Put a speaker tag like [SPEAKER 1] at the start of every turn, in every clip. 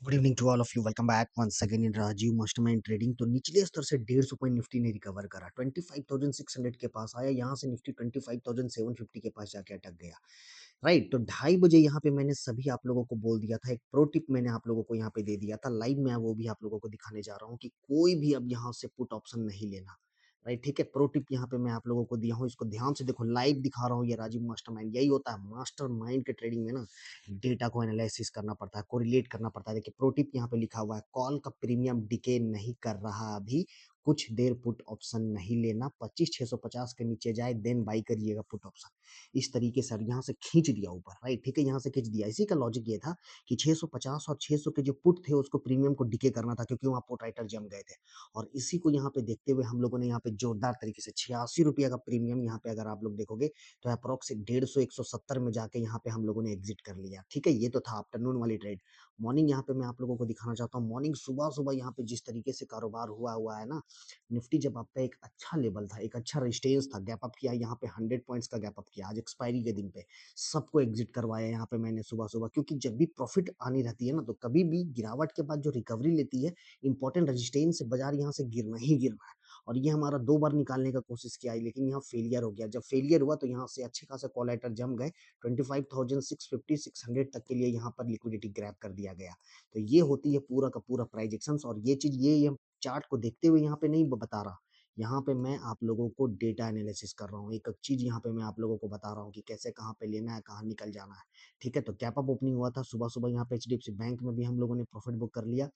[SPEAKER 1] Good evening to all of you. Welcome back once again in Rajiv mastermind trading. तो निचले स्तर से 150 point Nifty ने रिकवर करा, 25,600 के पास आया। यहाँ से निफ्टी 25,750 के पास जाके अटक गया। राइट, तो 2:30 बजे यहाँ पे मैंने सभी आप लोगों को बोल दिया था, एक प्रो टिप मैंने आप लोगों को यहाँ पे दे दिया था लाइव में, वो भी आप लोगों को दिखाने जा रहा हूँ कि कोई भी अब यहाँ से पुट ऑप्शन नहीं लेना। राइट, ठीक है। प्रो टिप यहाँ पे मैं आप लोगों को दिया हूँ, इसको ध्यान से देखो, लाइव दिखा रहा हूँ। ये राजीव मास्टरमाइंड, यही होता है मास्टर माइंड के ट्रेडिंग में ना, डेटा को एनालिसिस करना पड़ता है, कोरिलेट करना पड़ता है। देखिए प्रो टिप यहाँ पे लिखा हुआ है, कॉल का प्रीमियम डिके नहीं कर रहा अभी, कुछ देर पुट ऑप्शन नहीं लेना, 25,650 के नीचे जाए देन बाई करिएगा पुट ऑप्शन। इस तरीके से यहाँ से खींच दिया ऊपर। राइट, ठीक है, यहाँ से खींच दिया। इसी का लॉजिक ये था कि 650 और 600 के जो पुट थे उसको प्रीमियम को डिके करना था, क्योंकि वहाँ पुट राइटर जम गए थे। और इसी को यहाँ पे देखते हुए हम लोगों ने यहाँ पे जोरदार तरीके से 86 रुपया का प्रीमियम, यहाँ पे अगर आप लोग देखोगे तो अप्रोक्स 150 170 में जाके यहाँ पे हम लोगों ने एग्जिट कर लिया। ठीक है, ये तो था आफ्टरनून वाली ट्रेड। मॉर्निंग यहाँ पे मैं आप लोगों को दिखाना चाहता हूँ, मॉर्निंग सुबह सुबह यहाँ पे जिस तरीके से कारोबार हुआ हुआ है ना, निफ्टी जब आपका एक अच्छा लेवल था, एक अच्छा रेजिस्टेंस था, गैप अप किया यहाँ पे, 100 पॉइंट्स का गैप अप किया आज एक्सपायरी के दिन पे, सबको एग्जिट करवाया यहाँ पे मैंने सुबह सुबह। क्योंकि जब भी प्रॉफिट आनी रहती है ना, तो कभी भी गिरावट के बाद जो रिकवरी लेती है, इंपॉर्टेंट रेजिस्टेंस से बाजार यहाँ से गिरना ही गिरना है। और ये हमारा 2 बार निकालने का कोशिश किया है, लेकिन यहाँ फेलियर हो गया। जब फेलियर हुआ तो यहाँ से अच्छे खासे कॉलेटर जम गए, 25,650 600 तक के लिए यहाँ पर लिक्विडिटी ग्रैब कर दिया गया। तो ये होती है पूरा का पूरा प्राइजेक्शंस। और ये चीज ये चार्ट को देखते हुए यहाँ पे नहीं बता रहा, यहाँ पे मैं आप लोगों को डेटा एनालिसिस कर रहा हूँ। एक एक चीज यहाँ पे मैं आप लोगों को बता रहा हूँ कि कैसे कहाँ पे लेना है, कहाँ निकल जाना है। ठीक है, तो कैप अप ओपनिंग हुआ था सुबह सुबह यहाँ पे एचडीएफसी बैंक में भी हम लोगों ने प्रॉफिट बुक कर लिया।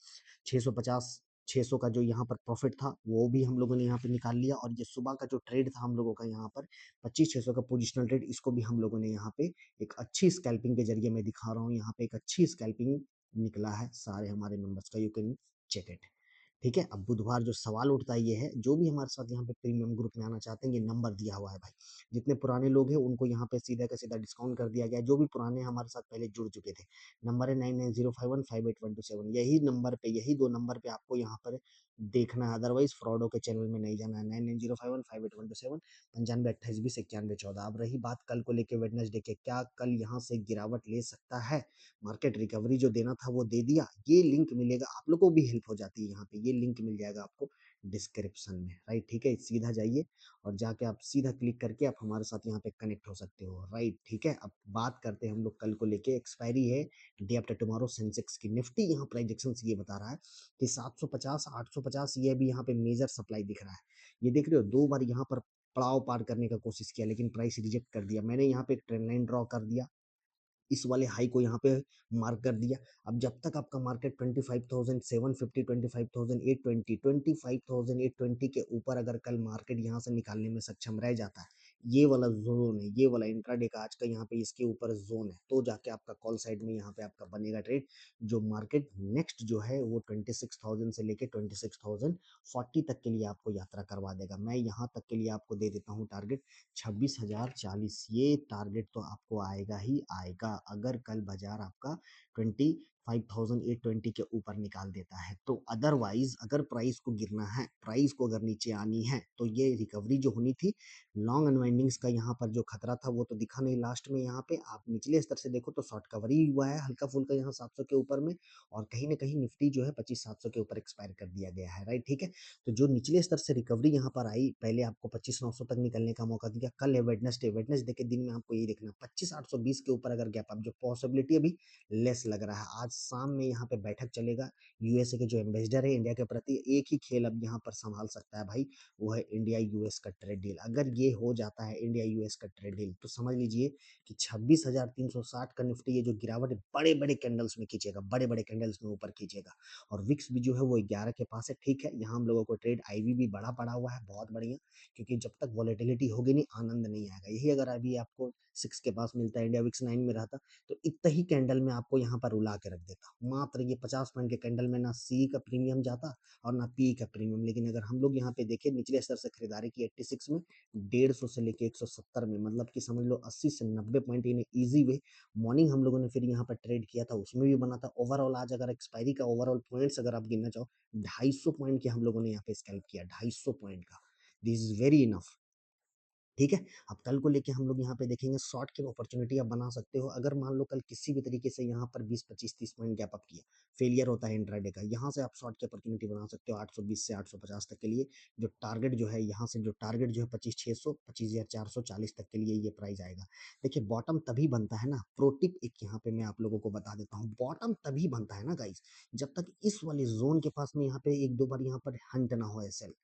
[SPEAKER 1] 650 600 का जो यहाँ पर प्रॉफिट था वो भी हम लोगों ने यहाँ पे निकाल लिया। और ये सुबह का जो ट्रेड था हम लोगों का यहाँ पर 25,600 का पोजिशनल ट्रेड, इसको भी हम लोगों ने यहाँ पे एक अच्छी स्कैल्पिंग के जरिए मैं दिखा रहा हूँ, यहाँ पे एक अच्छी स्कैल्पिंग निकला है सारे हमारे मेंबर्स का, यू कैन चेक इट। ठीक है, अब बुधवार जो सवाल उठता है ये है, जो भी हमारे साथ यहाँ पे प्रीमियम ग्रुप में आना चाहते हैं, ये नंबर दिया हुआ है भाई। जितने पुराने लोग हैं उनको यहाँ पे सीधा का सीधा डिस्काउंट कर दिया गया है, जो भी पुराने हमारे साथ पहले जुड़ चुके थे। नंबर है 9905158127, यही नंबर पे, यही 2 नंबर पे आपको यहाँ पर देखना है, अदरवाइज फ्रॉडो के चैनल में नहीं जाना है। 9905158127, 9528209114। अब रही बात कल को लेके, वेडनेसडे के, क्या कल यहाँ से गिरावट ले सकता है मार्केट? रिकवरी जो देना था वो दे दिया। ये लिंक मिलेगा आप लोगों को भी, हेल्प हो जाती है यहाँ पे, ये लिंक मिल जाएगा आपको डिस्क्रिप्शन में। राइट, ठीक है, सीधा जाइए और जाके आप सीधा क्लिक करके आप हमारे साथ यहाँ पे कनेक्ट हो सकते हो। राइट, ठीक है, अब बात करते हैं हम लोग कल को लेके। एक्सपायरी है डे आफ्टर टुमारो सेंसेक्स की। निफ्टी यहाँ प्राइजेक्शन ये बता रहा है कि 750 850, ये भी यहाँ पे मेजर सप्लाई दिख रहा है। ये देख रहे हो, 2 बार यहाँ पर पड़ाव पार करने का कोशिश किया, लेकिन प्राइस रिजेक्ट कर दिया। मैंने यहाँ पे एक ट्रेंड लाइन ड्रॉ कर दिया, इस वाले हाई को यहाँ पे मार्क कर दिया। अब जब तक आपका मार्केट 25,750, 25,820, 25,820 के ऊपर अगर कल मार्केट यहाँ से निकालने में सक्षम रह जाता है, ये वाला जोन है, ये वाला इंट्राडे का आज का यहाँ पे इसके ऊपर जोन है, तो जाके आपका कॉल साइड में यहाँ पे आपका बनेगा ट्रेड। जो मार्केट नेक्स्ट जो है वो 26,000 से लेके 26,040 तक के लिए आपको यात्रा करवा देगा। मैं यहाँ तक के लिए आपको दे देता हूँ टारगेट 26,040। ये टारगेट तो आपको आएगा ही आएगा अगर कल बाजार आपका 25,820 के ऊपर निकाल देता है तो। अदरवाइज अगर प्राइस को गिरना है, प्राइस को अगर नीचे आनी है, तो ये रिकवरी जो होनी थी, लॉन्ग अनवाइंडिंग्स का यहाँ पर जो खतरा था वो तो दिखा नहीं लास्ट में। यहाँ पे आप निचले स्तर से देखो तो शॉर्ट कवर ही हुआ है हल्का फुल्का यहाँ 700 के ऊपर में, और कहीं ना कहीं निफ्टी जो है 25,700 के ऊपर एक्सपायर कर दिया गया है। राइट, ठीक है, तो जो निचले स्तर से रिकवरी यहाँ पर आई, पहले आपको 25,900 तक निकलने का मौका दिया। कल है वेडनेसडे, वेडनेसडे के दिन में आपको ये देखना 25,820 के ऊपर अगर गैप अप, जो पॉसिबिलिटी अभी लेस लग रहा है। आज शाम में यहाँ पे बैठक चलेगा, यूएसए के जो एम्बेसडर है इंडिया के प्रति, एक ही खेल अब यहाँ पर संभाल सकता है भाई, वो है इंडिया यूएस का ट्रेड डील। अगर ये हो जाता है इंडिया यूएस का ट्रेड डील, तो समझ लीजिए कि 26,360 का निफ्टी, ये जो गिरावट बड़े बड़े कैंडल्स में खींचेगा, बड़े बड़े कैंडल्स में ऊपर खींचेगा। और विक्स भी जो है वो 11 के पास है। ठीक है, यहाँ हम लोगों को ट्रेड आईवी भी बड़ा पड़ा हुआ है, बहुत बढ़िया, क्योंकि जब तक वॉलेटिलिटी होगी नहीं आनंद नहीं आएगा। यही अगर अभी आपको 6 के पास मिलता है, इंडिया विक्स 9 में रहता, तो इतना ही कैंडल में आपको यहाँ पर उला के रख देता। मात्र ये 50 पॉइंट के कैंडल में ना सी का प्रीमियम जाता और ना पी का प्रीमियम। लेकिन अगर हम लोग यहाँ पे देखें, निचले स्तर से खरीदारी की 86 में, 150 से लेके 170 में, मतलब कि समझ लो 80 से 90 point in easy way. Morning हम लोगों ने फिर यहाँ पर ट्रेड किया था, उसमें भी बना था। ओवरऑल आज अगर एक्सपायरी का ओवरऑल पॉइंट्स अगर आप गिनना चाहो, 250 पॉइंट के हम लोगों ने यहाँ पे स्कैल्प किया, 250 पॉइंट का। This is very enough. ठीक है? अब कल को लेके हम लोग यहाँ पे देखेंगे शॉर्ट की अपॉर्च्युनिटी आप बना सकते हो। अगर मान लो कल किसी भी तरीके से यहाँ पर 20, 25, 30 पॉइंट गैप अप किया, फेलियर होता है इंट्राडे का, यहाँ से आप शॉर्ट की अपॉर्च्युनिटी बना सकते हो 820 से 850 तक के लिए। जो टारगेट जो है यहाँ से जो टारगेट जो है 25,600, 25,440 तक के लिए ये प्राइस आएगा। देखिए बॉटम तभी बनता है ना, प्रो टिप एक यहाँ पे मैं आप लोगों को बता देता हूँ, बॉटम तभी बनता है ना गाइस, जब तक इस वाले जोन के पास में यहाँ पे 1-2 बार यहाँ पर हंट ना हो एसएल।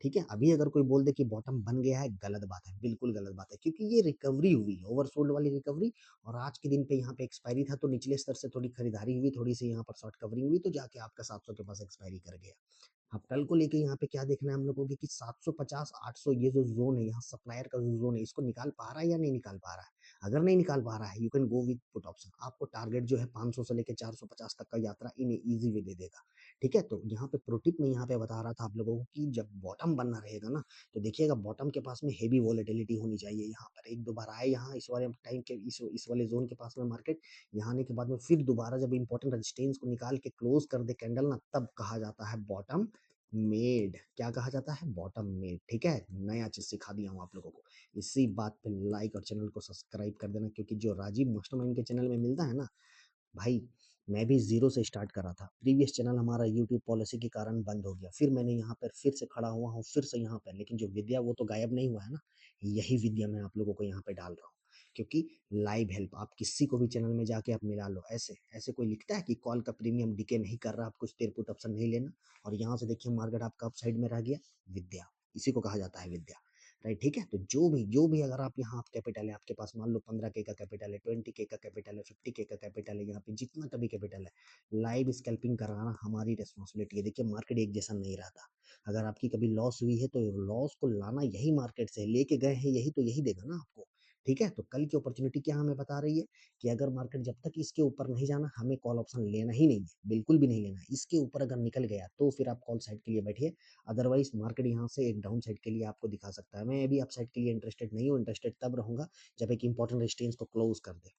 [SPEAKER 1] ठीक है? अभी अगर कोई बोल दे कि बॉटम बन गया है, गलत बात है, बिल्कुल गलत बात है, क्योंकि ये रिकवरी हुई, ओवरसोल्ड वाली रिकवरी, और आज के दिन पे यहाँ पे एक्सपायरी था, तो निचले स्तर से थोड़ी खरीदारी हुई, थोड़ी-सी यहाँ पर शॉर्ट कवरिंग हुई, तो जाके आपका 700 के पास एक्सपायरी कर गया। अब कल को लेके यहाँ पे क्या देखना है हम लोगों को कि 750, 800 ये जो ज़ोन है, यहाँ सप्लायर का जो ज़ोन है, इसको निकाल पा रहा है या नहीं निकाल पा रहा है? अगर नहीं निकाल पा रहा है, you can go with put option. आपको टारगेट जो है 500 से लेके 450 तक का यात्रा इन ईज़ी वे दे देगा। ठीक है? तो यहाँ पे प्रो टिप मैं यहाँ पे बता रहा था आप लोगों को कि जब बॉटम बनना रहेगा ना, तो देखिएगा बॉटम के पास में हेवी वोलेटिलिटी होनी चाहिए यहाँ पर। 1-2 बार आए यहाँ इस वाले टाइम के इस वाले ज़ोन के पास में मार्केट, यहाँ आने के बाद में फिर दोबारा जब इम्पोर्टेंट रेजिस्टेंस को निकाल के क्लोज़ कर दे कैंडल ना, तब कहा जाता है बॉटम मेड। क्या कहा जाता है? Bottom made. ठीक है? नया चीज़ सिखा दिया हूँ आप लोगों को। इसी बात पे लाइक और चैनल को सब्सक्राइब कर देना, क्योंकि जो राजीव मास्टरमाइंड के चैनल में मिलता है ना, भाई मैं भी ज़ीरो से स्टार्ट करा था। प्रीवियस चैनल हमारा यूट्यूब पॉलिसी के कारण बंद हो गया। फिर मैंने यहाँ पर फिर से खड़ा हुआ हूँ, फिर से यहाँ पे। लेकिन जो विद्या वो तो गायब नहीं हुआ है ना। यही विद्या मैं आप लोगों को यहाँ पे डाल रहा हूँ। क्योंकि लाइव हेल्प आप किसी को भी चैनल में जाके आप मिला लो। ऐसे ऐसे कोई लिखता है कि कॉल का प्रीमियम डीके नहीं कर रहा, आपको स्टेयर पुट ऑप्शन नहीं लेना, और यहाँ से देखिए मार्केट आपका अपसाइड में रह गया। विद्या, इसी को कहा जाता है विद्या। राइट? ठीक है? तो जो भी अगर आप यहाँ आप कैपिटल है आपके पास, मान लो 15 के का कैपिटल है, 20 के का कैपिटल है, 50 के का कैपिटल है, यहाँ पे जितना का भी कैपिटल है, लाइव स्कैल्पिंग कराना हमारी रिस्पॉन्सिबिलिटी है। देखिए मार्केट एक जैसा नहीं रहता। अगर आपकी कभी लॉस हुई है, तो लॉस को लाना यही मार्केट से है। लेके गए हैं यही, तो यही देगा ना आपको। ठीक है? तो कल की अपॉर्चुनिटी क्या हमें बता रही है कि अगर मार्केट जब तक इसके ऊपर नहीं जाना, हमें कॉल ऑप्शन लेना ही नहीं है, बिल्कुल भी नहीं लेना है। इसके ऊपर अगर निकल गया तो फिर आप कॉल साइड के लिए बैठिए। अदरवाइज मार्केट यहाँ से एक डाउन साइड के लिए आपको दिखा सकता है। मैं अभी अप साइड के लिए इंटरेस्टेड नहीं हूँ, इंटरेस्टेड तब रहूंगा जब एक इंपॉर्टेंट रेजिस्टेंस को क्लोज कर दे।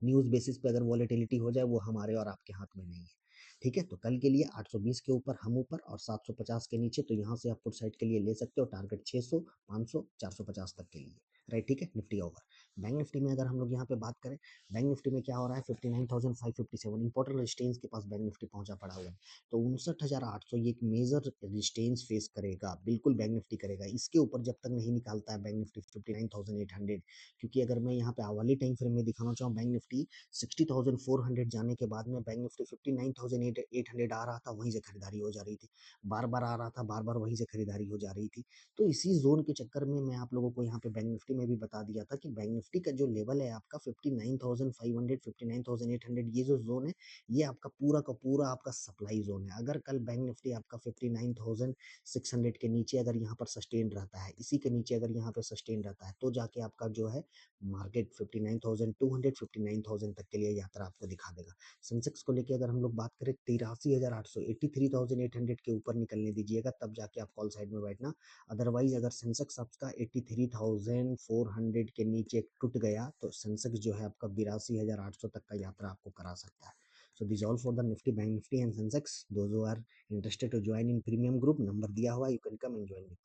[SPEAKER 1] न्यूज़ बेसिस पे अगर वॉलेटिलिटी हो जाए, वो हमारे और आपके हाथ में नहीं है। ठीक है? तो कल के लिए 820 के ऊपर हम ऊपर और 750 के नीचे, तो यहाँ से आप पुट साइड के लिए ले सकते हो टारगेट 600, 500, 450 तक के लिए। राइट? ठीक है? Nifty over. बैंक निफ्टी में अगर हम लोग यहाँ पे बात करें, बैंक निफ्टी में क्या हो रहा है, 59,557 इंपॉर्टेंट रेजिस्टेंस के पास बैंक निफ्टी पहुंचा पड़ा हुआ है। तो 59,800 ये एक मेजर रेजिस्टेंस फेस करेगा, बिल्कुल बैंक निफ्टी करेगा। इसके ऊपर जब तक नहीं निकालता है बैंक निफ्टी 59,800, क्योंकि अगर मैं यहाँ पे आवर्ली टाइम फ्रेम में दिखाना चाहूँ, बैंक निफ्टी 60,400 जाने के बाद में बैंक निफ्टी 59,800 आ रहा था, वहीं से खरीदारी हो जा रही थी। बार बार आ रहा था, बार बार वहीं से खरीदारी हो जा रही थी। तो इसी जोन के चक्कर में मैं आप लोगों को यहाँ पे बैंक निफ्टी में भी बता दिया था कि बैंक निफ्टी का जो लेवल है आपका 59,500, 59,800, ये जो जोन है, ये आपका पूरा का पूरा आपका सप्लाई जोन है। अगर कल बैंक निफ्टी आपका 59,600 के नीचे अगर यहाँ पर सस्टेन रहता है, इसी के नीचे अगर यहाँ पे सस्टेन रहता है, तो जाके आपका जो है मार्केट 59,200, 59,000 तक के लिए यात्रा आपको दिखा देगा। सेंसेक्स को लेके अगर हम लोग बात करें, 83,800, 83,800 के ऊपर निकलने दीजिएगा, तब जाके आप कॉल साइड में बैठना। अदरवाइज अगर सेंसेक्स आपका 83,400 के नीचे टूट गया, तो सेंसेक्स जो है आपका 82,800 तक का यात्रा आपको करा सकता है। So this all for the Nifty, Bank Nifty and Sensex. Those who are interested to join in premium group, number दिया हुआ, you can come and join me.